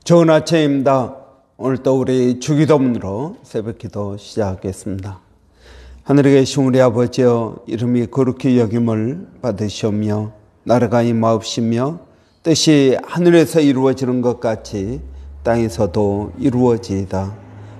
좋은 아침입니다. 오늘도 우리 주기도문으로 새벽기도 시작하겠습니다. 하늘에 계신 우리 아버지여, 이름이 거룩히 여김을 받으시오며 나라가 임하옵시며 뜻이 하늘에서 이루어지는 것 같이 땅에서도 이루어지이다.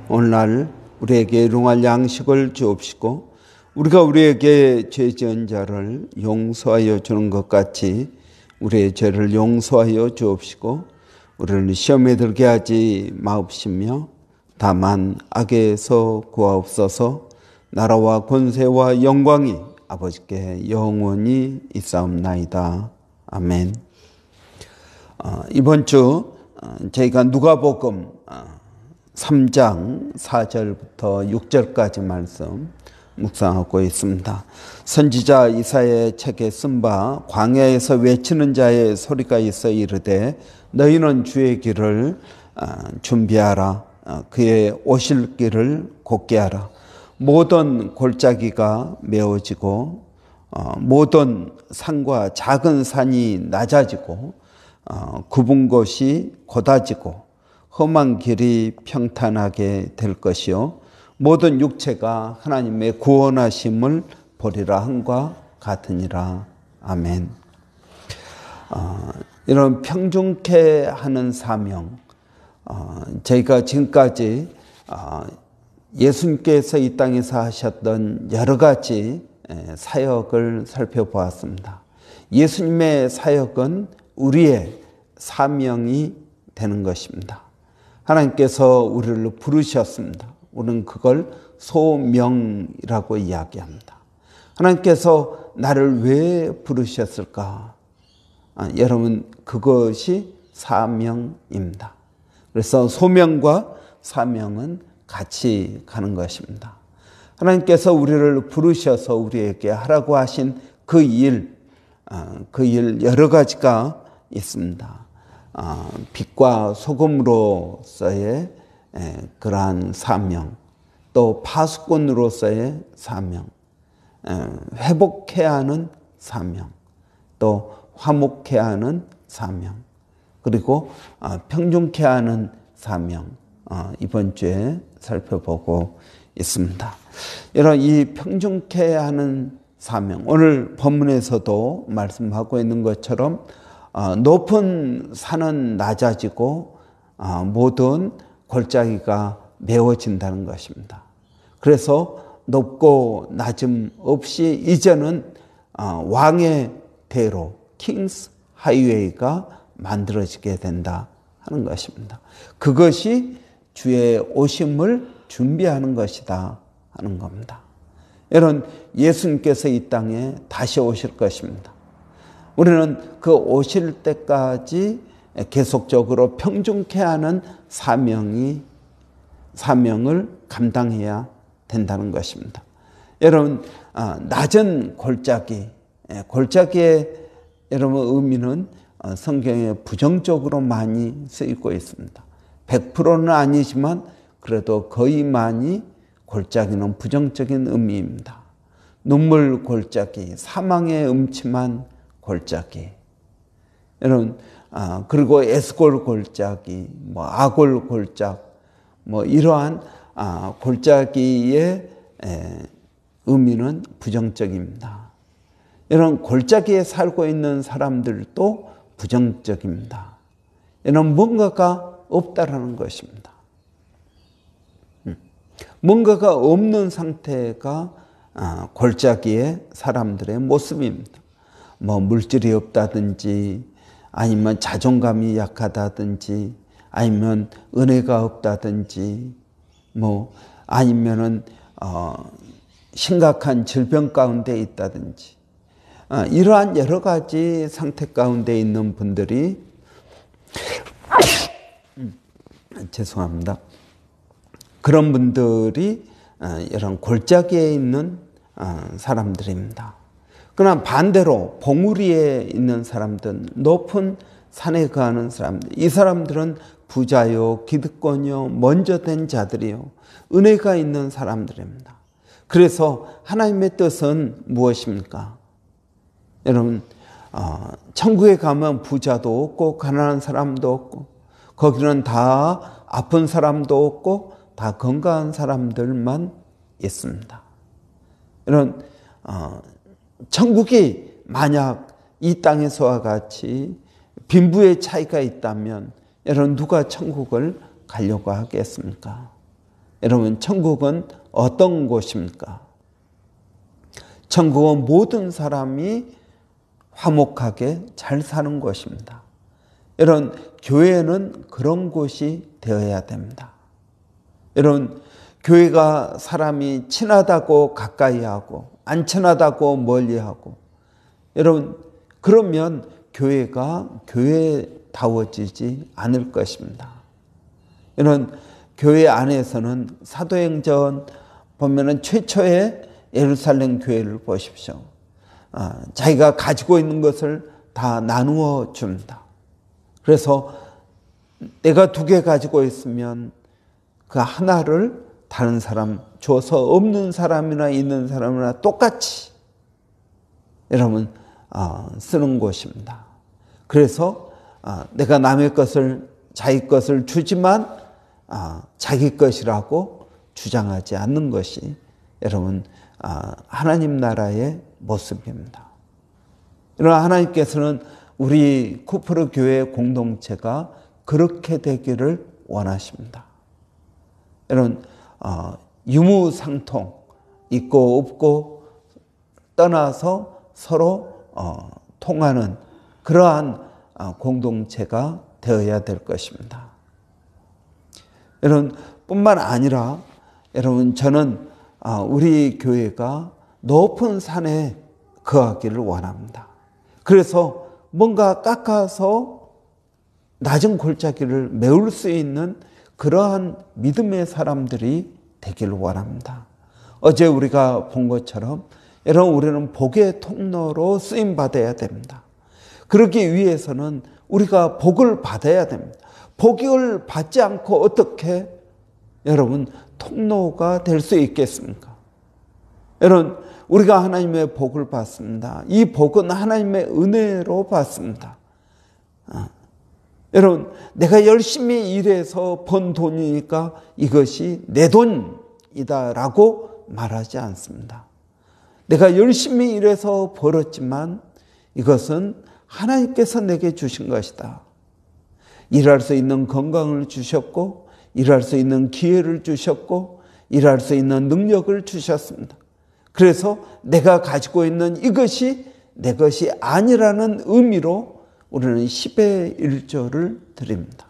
오늘날 우리에게 일용할 양식을 주옵시고 우리가 우리에게 죄 지은 자를 용서하여 주는 것 같이 우리의 죄를 용서하여 주옵시고 우리를 시험에 들게 하지 마옵시며 다만 악에서 구하옵소서. 나라와 권세와 영광이 아버지께 영원히 있사옵나이다. 아멘. 이번 주 저희가 누가복음 3장 4절부터 6절까지 말씀 묵상하고 있습니다. 선지자 이사야의 책에 쓴 바 광야에서 외치는 자의 소리가 있어 이르되 너희는 주의 길을 준비하라. 그의 오실 길을 곧게 하라. 모든 골짜기가 메워지고 모든 산과 작은 산이 낮아지고 굽은 곳이 곧아지고 험한 길이 평탄하게 될 것이요 모든 육체가 하나님의 구원하심을 보리라 함과 같으니라. 아멘. 이런 평중케 하는 사명, 저희가 지금까지 예수님께서 이 땅에서 하셨던 여러 가지 사역을 살펴보았습니다. 예수님의 사역은 우리의 사명이 되는 것입니다. 하나님께서 우리를 부르셨습니다. 우리는 그걸 소명이라고 이야기합니다. 하나님께서 나를 왜 부르셨을까? 여러분, 그것이 사명입니다. 그래서 소명과 사명은 같이 가는 것입니다. 하나님께서 우리를 부르셔서 우리에게 하라고 하신 그 일 여러 가지가 있습니다. 빛과 소금으로서의 그러한 사명, 또 파수꾼으로서의 사명, 회복해야 하는 사명, 또 화목해야 하는 사명, 그리고 평중케 하는 사명, 이번 주에 살펴보고 있습니다. 이런 이 평중케 하는 사명, 오늘 본문에서도 말씀하고 있는 것처럼 높은 산은 낮아지고 모든 골짜기가 메워진다는 것입니다. 그래서 높고 낮음 없이 이제는 왕의 대로, 킹스 하이웨이가 만들어지게 된다 하는 것입니다. 그것이 주의 오심을 준비하는 것이다 하는 겁니다. 여러분, 예수님께서 이 땅에 다시 오실 것입니다. 우리는 그 오실 때까지 계속적으로 평중케 하는 사명을 감당해야 된다는 것입니다. 여러분, 낮은 골짜기의 여러분 의미는 성경에 부정적으로 많이 쓰이고 있습니다. 100%는 아니지만 그래도 거의 많이 골짜기는 부정적인 의미입니다. 눈물 골짜기, 사망의 음침한 골짜기. 여러분, 그리고 에스골 골짜기, 아골 골짝, 이러한 골짜기의 의미는 부정적입니다. 이런 골짜기에 살고 있는 사람들도 부정적입니다. 이런 뭔가가 없다라는 것입니다. 뭔가가 없는 상태가 골짜기의 사람들의 모습입니다. 물질이 없다든지, 아니면 자존감이 약하다든지, 아니면 은혜가 없다든지, 아니면은 심각한 질병 가운데 있다든지, 이러한 여러 가지 상태 가운데 있는 분들이 죄송합니다. 그런 분들이 이런 골짜기에 있는 사람들입니다. 그러나 반대로 봉우리에 있는 사람들, 높은 산에 거하는 사람들, 이 사람들은 부자요, 기득권이요, 먼저 된 자들이요, 은혜가 있는 사람들입니다. 그래서 하나님의 뜻은 무엇입니까? 여러분, 천국에 가면 부자도 없고 가난한 사람도 없고 거기는 다 아픈 사람도 없고 다 건강한 사람들만 있습니다. 이런 천국이 만약 이 땅에서와 같이 빈부의 차이가 있다면 여러분 누가 천국을 가려고 하겠습니까? 여러분 천국은 어떤 곳입니까? 천국은 모든 사람이 화목하게 잘 사는 곳입니다. 여러분 교회는 그런 곳이 되어야 됩니다. 여러분 교회가 사람이 친하다고 가까이 하고 안 친하다고 멀리 하고 여러분 그러면 교회가 교회다워지지 않을 것입니다. 여러분 교회 안에서는 사도행전 보면은 최초의 예루살렘 교회를 보십시오. 자기가 가지고 있는 것을 다 나누어 줍니다. 그래서 내가 2개 가지고 있으면 그 하나를 다른 사람 줘서 없는 사람이나 있는 사람이나 똑같이 여러분 쓰는 곳입니다. 그래서 내가 남의 것을 자기 것을 주지만 자기 것이라고 주장하지 않는 것이 여러분 하나님 나라의 모습입니다. 그러나 하나님께서는 우리 쿠프르 교회 공동체가 그렇게 되기를 원하십니다. 여러분 유무상통 있고 없고 떠나서 서로 통하는 그러한 공동체가 되어야 될 것입니다. 여러분 뿐만 아니라 여러분 저는 우리 교회가 높은 산에 거하기를 원합니다. 그래서 뭔가 깎아서 낮은 골짜기를 메울 수 있는 그러한 믿음의 사람들이 되기를 원합니다. 어제 우리가 본 것처럼 여러분 우리는 복의 통로로 쓰임 받아야 됩니다. 그러기 위해서는 우리가 복을 받아야 됩니다. 복을 받지 않고 어떻게 여러분 통로가 될 수 있겠습니까? 여러분 우리가 하나님의 복을 받습니다. 이 복은 하나님의 은혜로 받습니다. 여러분 내가 열심히 일해서 번 돈이니까 이것이 내 돈이다라고 말하지 않습니다. 내가 열심히 일해서 벌었지만 이것은 하나님께서 내게 주신 것이다. 일할 수 있는 건강을 주셨고 일할 수 있는 기회를 주셨고 일할 수 있는 능력을 주셨습니다. 그래서 내가 가지고 있는 이것이 내 것이 아니라는 의미로 우리는 10의 1조를 드립니다.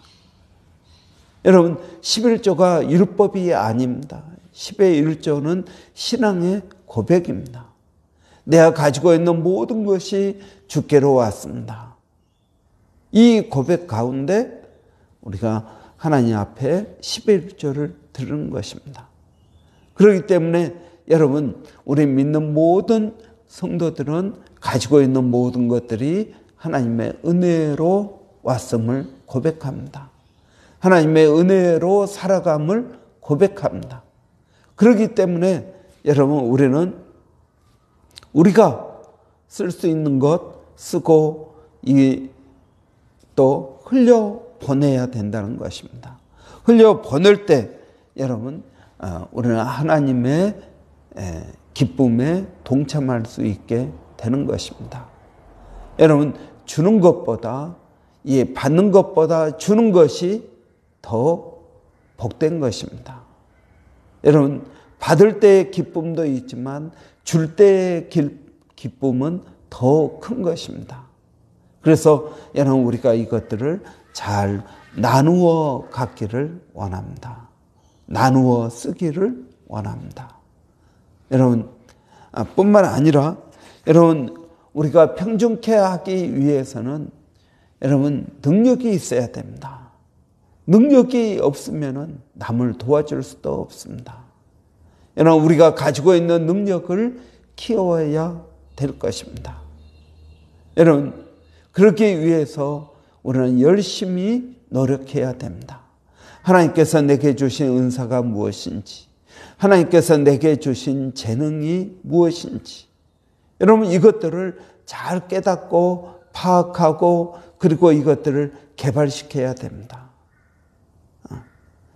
여러분 11조가 율법이 아닙니다. 10의 1조는 신앙의 고백입니다. 내가 가지고 있는 모든 것이 주께로 왔습니다. 이 고백 가운데 우리가 하나님 앞에 10의 1조를 드리는 것입니다. 그렇기 때문에 여러분 우리 믿는 모든 성도들은 가지고 있는 모든 것들이 하나님의 은혜로 왔음을 고백합니다. 하나님의 은혜로 살아감을 고백합니다. 그렇기 때문에 여러분 우리는 우리가 쓸 수 있는 것 쓰고 또 흘려보내야 된다는 것입니다. 흘려보낼 때 여러분 우리는 하나님의 기쁨에 동참할 수 있게 되는 것입니다. 여러분 주는 것보다 받는 것보다 주는 것이 더 복된 것입니다. 여러분 받을 때의 기쁨도 있지만 줄 때의 기쁨은 더 큰 것입니다. 그래서 여러분 우리가 이것들을 잘 나누어 갖기를 원합니다. 나누어 쓰기를 원합니다. 여러분 뿐만 아니라 여러분 우리가 평정케 하기 위해서는 여러분 능력이 있어야 됩니다. 능력이 없으면 남을 도와줄 수도 없습니다. 여러분 우리가 가지고 있는 능력을 키워야 될 것입니다. 여러분 그러기 위해서 우리는 열심히 노력해야 됩니다. 하나님께서 내게 주신 은사가 무엇인지, 하나님께서 내게 주신 재능이 무엇인지, 여러분 이것들을 잘 깨닫고 파악하고 그리고 이것들을 개발시켜야 됩니다.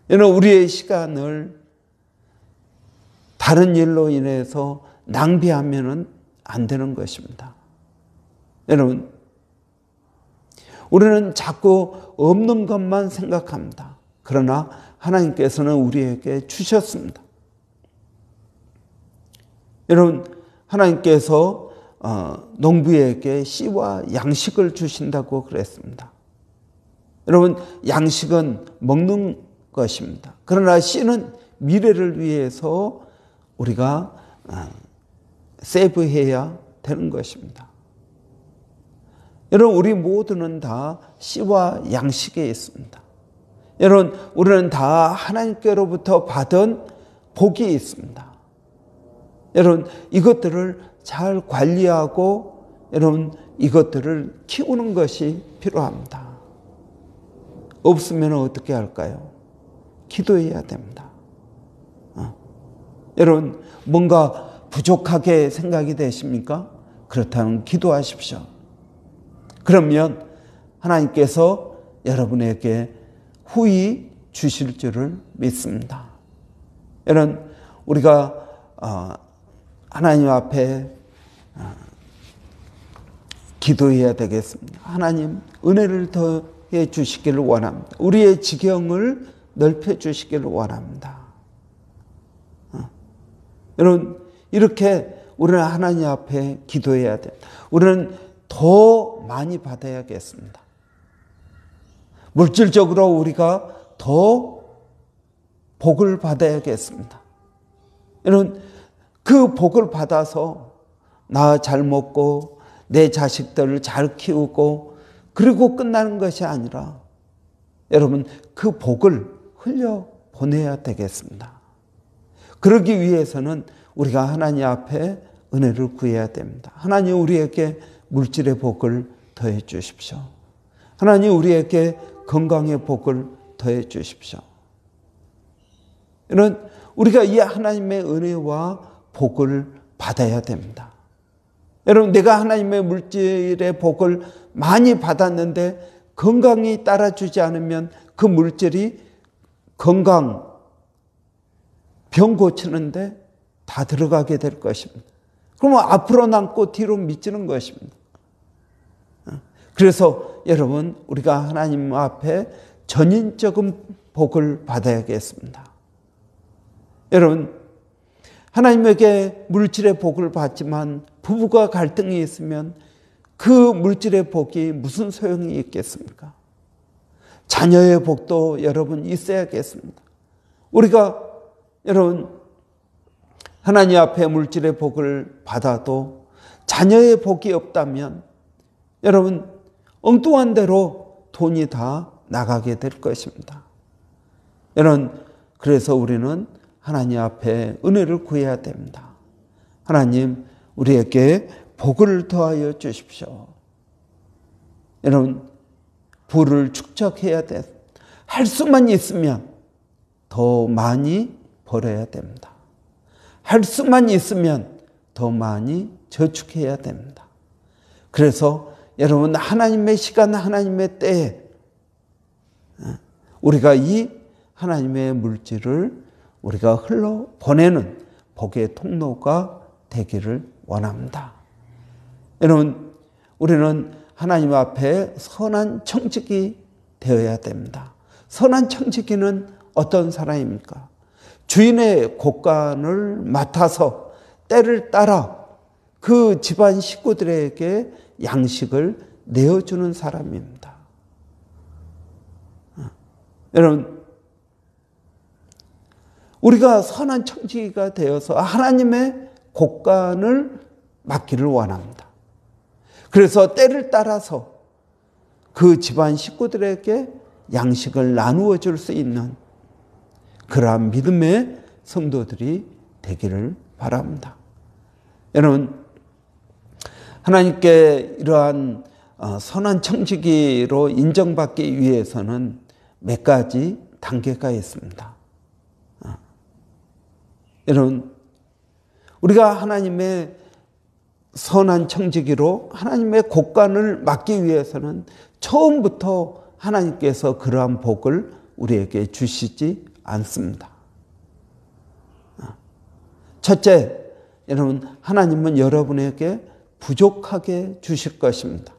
여러분, 우리의 시간을 다른 일로 인해서 낭비하면 안 되는 것입니다. 여러분, 우리는 자꾸 없는 것만 생각합니다. 그러나 하나님께서는 우리에게 주셨습니다. 여러분, 하나님께서 농부에게 씨와 양식을 주신다고 그랬습니다. 여러분, 양식은 먹는 것입니다. 그러나 씨는 미래를 위해서 우리가 세이브해야 되는 것입니다. 여러분, 우리 모두는 다 씨와 양식에 있습니다. 여러분, 우리는 다 하나님께로부터 받은 복이 있습니다. 여러분, 이것들을 잘 관리하고 여러분, 이것들을 키우는 것이 필요합니다. 없으면 어떻게 할까요? 기도해야 됩니다. 여러분, 뭔가 부족하게 생각이 되십니까? 그렇다면 기도하십시오. 그러면 하나님께서 여러분에게 후히 주실 줄을 믿습니다. 여러분, 우리가 하나님 앞에 기도해야 되겠습니다. 하나님, 은혜를 더해 주시기를 원합니다. 우리의 지경을 넓혀 주시기를 원합니다. 여러분, 이렇게 우리는 하나님 앞에 기도해야 됩니다. 우리는 더 많이 받아야겠습니다. 물질적으로 우리가 더 복을 받아야겠습니다. 여러분, 그 복을 받아서 나 잘 먹고 내 자식들을 잘 키우고 그리고 끝나는 것이 아니라 여러분, 그 복을 흘려 보내야 되겠습니다. 그러기 위해서는 우리가 하나님 앞에 은혜를 구해야 됩니다. 하나님, 우리에게 물질의 복을 더해 주십시오. 하나님, 우리에게 건강의 복을 더해 주십시오. 이런 우리가 이 하나님의 은혜와 복을 받아야 됩니다. 여러분, 내가 하나님의 물질의 복을 많이 받았는데 건강이 따라주지 않으면 그 물질이 건강, 병 고치는데 다 들어가게 될 것입니다. 그러면 앞으로 남고 뒤로 미치는 것입니다. 그래서 여러분, 우리가 하나님 앞에 전인적인 복을 받아야겠습니다. 여러분, 하나님에게 물질의 복을 받지만 부부가 갈등이 있으면 그 물질의 복이 무슨 소용이 있겠습니까? 자녀의 복도 여러분 있어야겠습니다. 우리가 여러분, 하나님 앞에 물질의 복을 받아도 자녀의 복이 없다면 여러분, 엉뚱한 대로 돈이 다 나가게 될 것입니다. 여러분, 그래서 우리는 하나님 앞에 은혜를 구해야 됩니다. 하나님, 우리에게 복을 더하여 주십시오. 여러분, 부를 축적해야 돼. 할 수만 있으면 더 많이 벌어야 됩니다. 할 수만 있으면 더 많이 저축해야 됩니다. 그래서 여러분, 하나님의 시간, 하나님의 때에 우리가 이 하나님의 물질을 우리가 흘러 보내는 복의 통로가 되기를 원합니다. 여러분, 우리는 하나님 앞에 선한 청지기 되어야 됩니다. 선한 청지기는 어떤 사람입니까? 주인의 곳간을 맡아서 때를 따라 그 집안 식구들에게 양식을 내어주는 사람입니다. 여러분, 우리가 선한 청지기가 되어서 하나님의 곳간을 맡기를 원합니다. 그래서 때를 따라서 그 집안 식구들에게 양식을 나누어 줄 수 있는 그러한 믿음의 성도들이 되기를 바랍니다. 여러분, 하나님께 이러한 선한 청지기로 인정받기 위해서는 몇 가지 단계가 있습니다. 여러분, 우리가 하나님의 선한 청지기로 하나님의 곳간을 맡기 위해서는 처음부터 하나님께서 그러한 복을 우리에게 주시지 않습니다. 첫째, 여러분, 하나님은 여러분에게 부족하게 주실 것입니다.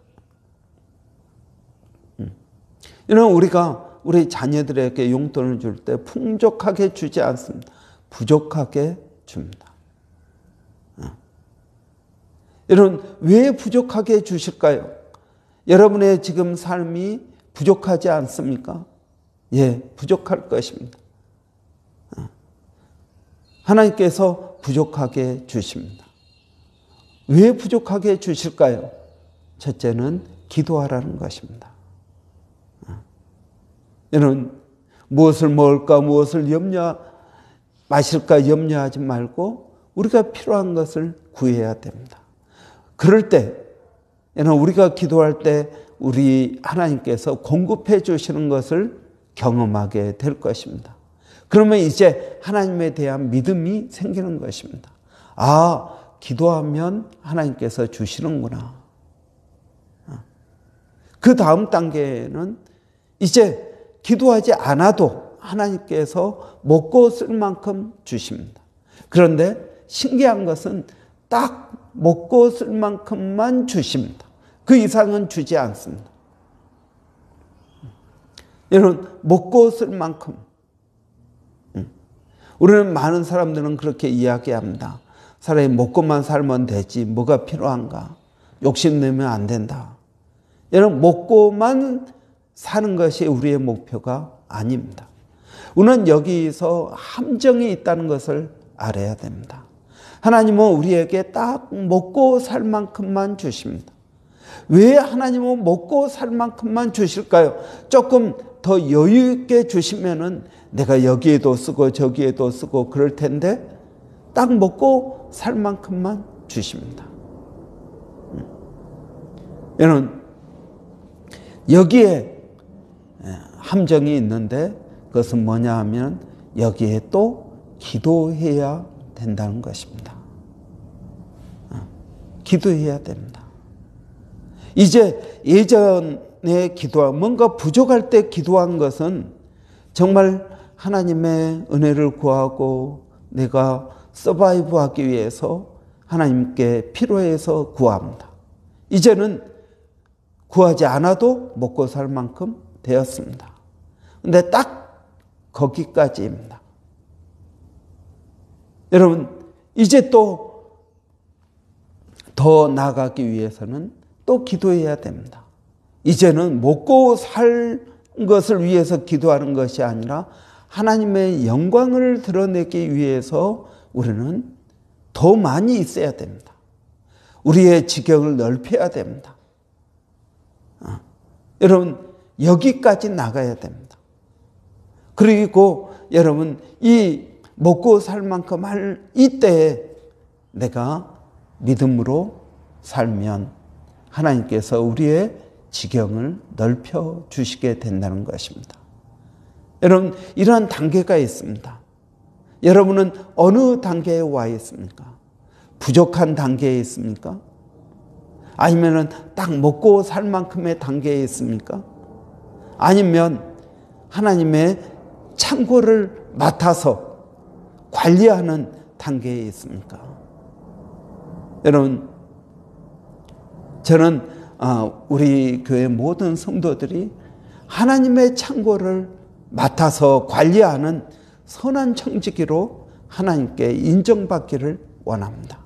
여러분, 우리가 우리 자녀들에게 용돈을 줄 때 풍족하게 주지 않습니다. 부족하게 줍니다. 여러분, 왜 부족하게 주실까요? 여러분의 지금 삶이 부족하지 않습니까? 예, 부족할 것입니다. 하나님께서 부족하게 주십니다. 왜 부족하게 주실까요? 첫째는 기도하라는 것입니다. 여러분, 무엇을 먹을까, 무엇을 마실까 염려하지 말고 우리가 필요한 것을 구해야 됩니다. 그럴 때, 여러분, 우리가 기도할 때 우리 하나님께서 공급해 주시는 것을 경험하게 될 것입니다. 그러면 이제 하나님에 대한 믿음이 생기는 것입니다. 아, 기도하면 하나님께서 주시는구나. 그 다음 단계는 이제 기도하지 않아도 하나님께서 먹고 쓸 만큼 주십니다. 그런데 신기한 것은 딱 먹고 쓸 만큼만 주십니다. 그 이상은 주지 않습니다. 여러분, 먹고 쓸 만큼. 우리는 많은 사람들은 그렇게 이야기합니다. 사람이 먹고만 살면 되지 뭐가 필요한가? 욕심내면 안 된다. 여러분, 먹고만 사는 것이 우리의 목표가 아닙니다. 우리는 여기서 함정이 있다는 것을 알아야 됩니다. 하나님은 우리에게 딱 먹고 살 만큼만 주십니다. 왜 하나님은 먹고 살 만큼만 주실까요? 조금 더 여유 있게 주시면은 내가 여기에도 쓰고 저기에도 쓰고 그럴 텐데 딱 먹고 살 만큼만 주십니다. 여러분, 여기에 함정이 있는데 그것은 뭐냐 하면 여기에 또 기도해야 된다는 것입니다. 기도해야 됩니다. 이제 예전에 뭔가 부족할 때 기도한 것은 정말 하나님의 은혜를 구하고 내가 서바이브 하기 위해서 하나님께 필요해서 구합니다. 이제는 구하지 않아도 먹고 살 만큼 되었습니다. 근데 딱 거기까지입니다. 여러분, 이제 또 더 나아가기 위해서는 또 기도해야 됩니다. 이제는 먹고 살 것을 위해서 기도하는 것이 아니라 하나님의 영광을 드러내기 위해서 우리는 더 많이 있어야 됩니다. 우리의 지경을 넓혀야 됩니다. 여러분, 여기까지 나가야 됩니다. 그리고 여러분, 이 먹고 살 만큼 할 이때에 내가 믿음으로 살면 하나님께서 우리의 지경을 넓혀 주시게 된다는 것입니다. 여러분, 이러한 단계가 있습니다. 여러분은 어느 단계에 와 있습니까? 부족한 단계에 있습니까? 아니면은 딱 먹고 살 만큼의 단계에 있습니까? 아니면 하나님의 창고를 맡아서 관리하는 단계에 있습니까? 여러분, 저는 우리 교회 모든 성도들이 하나님의 창고를 맡아서 관리하는 선한 청지기로 하나님께 인정받기를 원합니다.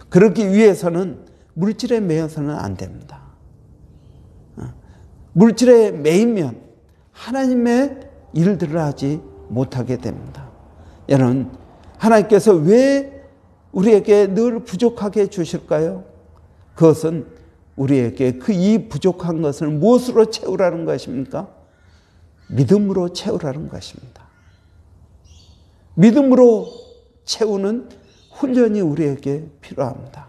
그러기 위해서는 물질에 매여서는 안 됩니다. 물질에 매이면 하나님의 일들을 하지 못하게 됩니다. 여러분, 하나님께서 왜 우리에게 늘 부족하게 주실까요? 그것은 우리에게 이 부족한 것을 무엇으로 채우라는 것입니까? 믿음으로 채우라는 것입니다. 믿음으로 채우는 훈련이 우리에게 필요합니다.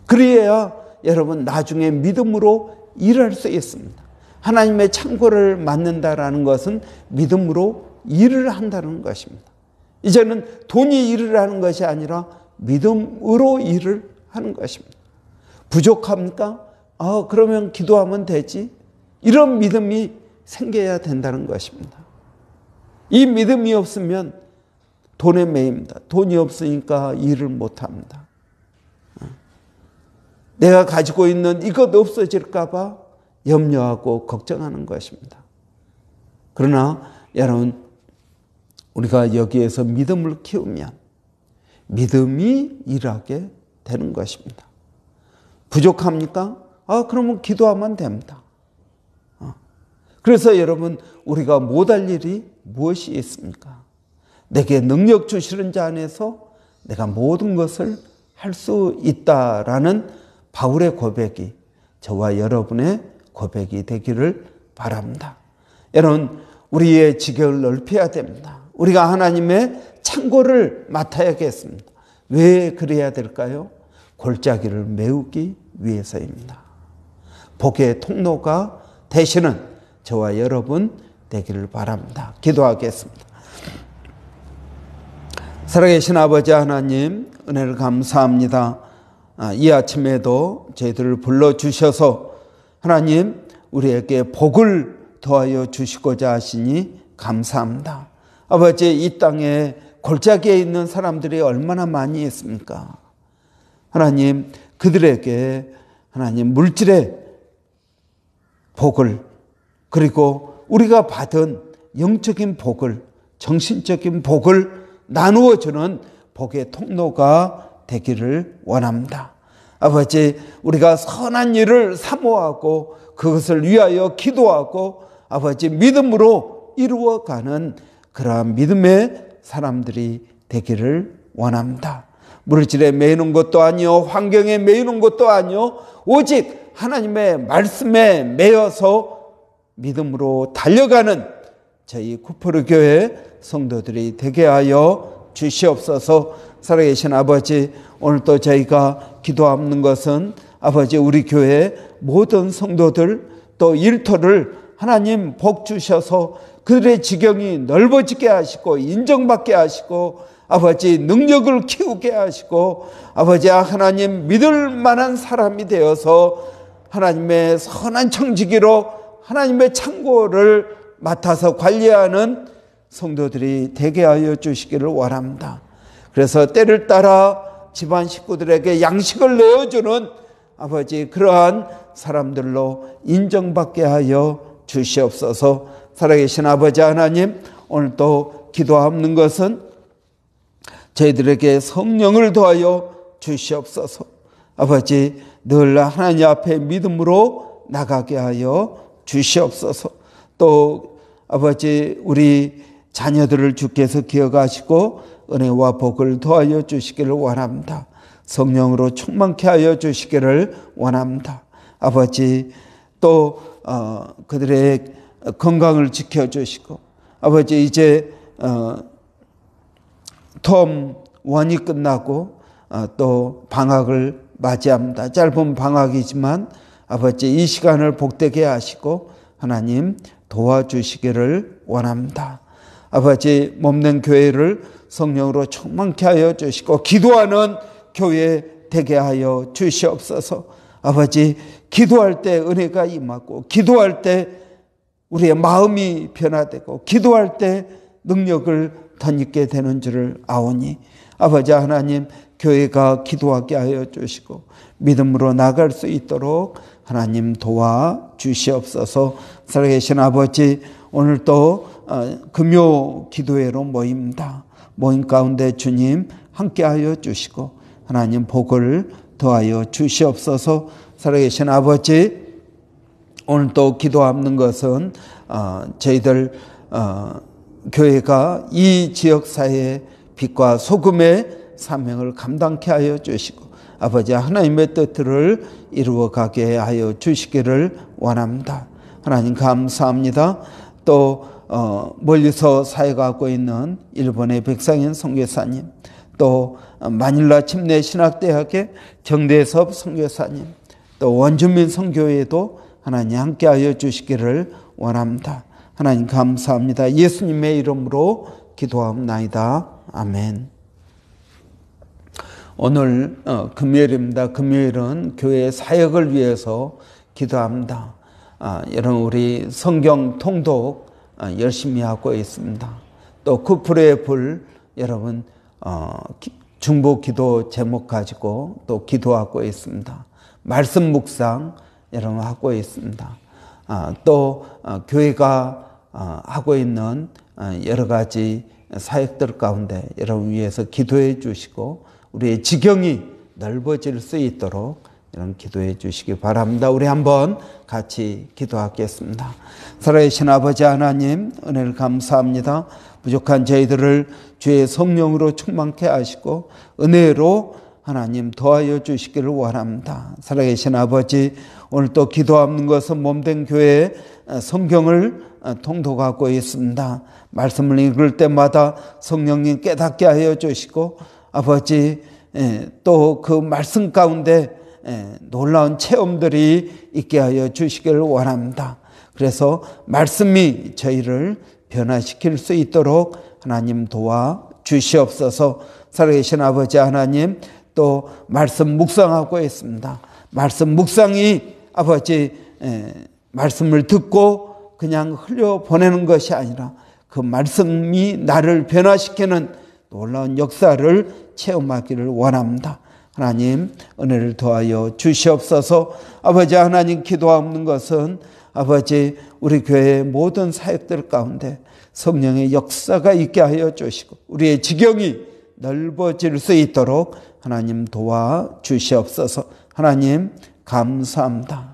그래야 여러분 나중에 믿음으로 일할 수 있습니다. 하나님의 창고를 맡는다라는 것은 믿음으로 일을 한다는 것입니다. 이제는 돈이 일을 하는 것이 아니라 믿음으로 일을 하는 것입니다. 부족합니까? 그러면 기도하면 되지. 이런 믿음이 생겨야 된다는 것입니다. 이 믿음이 없으면 돈에 매입니다. 돈이 없으니까 일을 못합니다. 내가 가지고 있는 이것 없어질까 봐 염려하고 걱정하는 것입니다. 그러나 여러분, 우리가 여기에서 믿음을 키우면 믿음이 일하게 되는 것입니다. 부족합니까? 그러면 기도하면 됩니다. 그래서 여러분, 우리가 못할 일이 무엇이 있습니까? 내게 능력 주시는 자 안에서 내가 모든 것을 할 수 있다라는 바울의 고백이 저와 여러분의 고백이 되기를 바랍니다. 여러분, 우리의 지경을 넓혀야 됩니다. 우리가 하나님의 창고를 맡아야겠습니다. 왜 그래야 될까요? 골짜기를 메우기 위해서입니다. 복의 통로가 되시는 저와 여러분 되기를 바랍니다. 기도하겠습니다. 살아계신 아버지 하나님, 은혜를 감사합니다. 이 아침에도 저희들을 불러주셔서 하나님, 우리에게 복을 더하여 주시고자 하시니 감사합니다. 아버지, 이 땅에 골짜기에 있는 사람들이 얼마나 많이 있습니까? 하나님, 그들에게 하나님 물질의 복을, 그리고 우리가 받은 영적인 복을, 정신적인 복을 나누어주는 복의 통로가 되기를 원합니다. 아버지, 우리가 선한 일을 사모하고 그것을 위하여 기도하고 아버지 믿음으로 이루어가는 그러한 믿음의 사람들이 되기를 원합니다. 물질에 매이는 것도 아니요, 환경에 매이는 것도 아니요, 오직 하나님의 말씀에 매여서 믿음으로 달려가는 저희 구포르 교회 성도들이 되게 하여 주시옵소서. 살아계신 아버지, 오늘 또 저희가 기도하는 것은 아버지, 우리 교회 모든 성도들 또 일터를 하나님 복 주셔서 그들의 지경이 넓어지게 하시고 인정받게 하시고 아버지 능력을 키우게 하시고 아버지 하나님 믿을 만한 사람이 되어서 하나님의 선한 청지기로 하나님의 창고를 맡아서 관리하는 성도들이 되게 하여 주시기를 원합니다. 그래서 때를 따라 집안 식구들에게 양식을 내어주는 아버지 그러한 사람들로 인정받게 하여 주시옵소서. 살아계신 아버지 하나님, 오늘 또 기도하는 것은 저희들에게 성령을 더하여 주시옵소서. 아버지, 늘 하나님 앞에 믿음으로 나가게 하여 주시옵소서. 또 아버지, 우리 자녀들을 주께서 기억하시고 은혜와 복을 더하여 주시기를 원합니다. 성령으로 충만케 하여 주시기를 원합니다. 아버지, 또 그들의 건강을 지켜주시고 아버지, 이제 텀 1이 끝나고 또 방학을 맞이합니다. 짧은 방학이지만 아버지, 이 시간을 복되게 하시고 하나님 도와주시기를 원합니다. 아버지, 몸된 교회를 성령으로 충만케 하여 주시고 기도하는 교회 되게 하여 주시옵소서. 아버지, 기도할 때 은혜가 임하고 기도할 때 우리의 마음이 변화되고 기도할 때 능력을 덧입게 되는 줄을 아오니 아버지 하나님, 교회가 기도하게 하여 주시고 믿음으로 나갈 수 있도록 하나님 도와주시옵소서. 살아계신 아버지, 오늘 또 금요 기도회로 모입니다. 모임 가운데 주님 함께하여 주시고 하나님 복을 더하여 주시옵소서. 살아계신 아버지, 오늘 또 기도하는 것은 저희들 교회가 이 지역사회의 빛과 소금의 사명을 감당케 하여 주시고 아버지 하나님의 뜻을 이루어가게 하여 주시기를 원합니다. 하나님 감사합니다. 또 멀리서 사역하고 있는 일본의 백상현 선교사님, 또 마닐라 침례 신학대학의 정대섭 선교사님, 또 원주민 선교회도 하나님 함께하여 주시기를 원합니다. 하나님 감사합니다. 예수님의 이름으로 기도하옵나이다. 아멘. 오늘 금요일입니다. 금요일은 교회 사역을 위해서 기도합니다. 여러분, 우리 성경 통독 열심히 하고 있습니다. 또 그 불의 불 여러분 중보 기도 제목 가지고 또 기도하고 있습니다. 말씀 묵상 여러분 하고 있습니다. 또 교회가 하고 있는 여러 가지 사역들 가운데 여러분 위해서 기도해 주시고 우리의 지경이 넓어질 수 있도록 이런 기도해 주시기 바랍니다. 우리 한번 같이 기도하겠습니다. 살아계신 아버지 하나님, 은혜를 감사합니다. 부족한 저희들을 주의 성령으로 충만케 하시고 은혜로 하나님 도와여 주시기를 원합니다. 살아계신 아버지, 오늘 또 기도하는 것은 몸된 교회의 성경을 통독하고 있습니다. 말씀을 읽을 때마다 성령님 깨닫게 하여 주시고 아버지 또 그 말씀 가운데 놀라운 체험들이 있게 하여 주시기를 원합니다. 그래서 말씀이 저희를 변화시킬 수 있도록 하나님 도와 주시옵소서. 살아계신 아버지 하나님, 또 말씀 묵상하고 있습니다. 말씀 묵상이 아버지 말씀을 듣고 그냥 흘려보내는 것이 아니라 그 말씀이 나를 변화시키는 놀라운 역사를 체험하기를 원합니다. 하나님 은혜를 더하여 주시옵소서. 아버지 하나님, 기도하는 것은 아버지 우리 교회의 모든 사역들 가운데 성령의 역사가 있게 하여 주시고 우리의 지경이 넓어질 수 있도록 하나님 도와 주시옵소서. 하나님 감사합니다.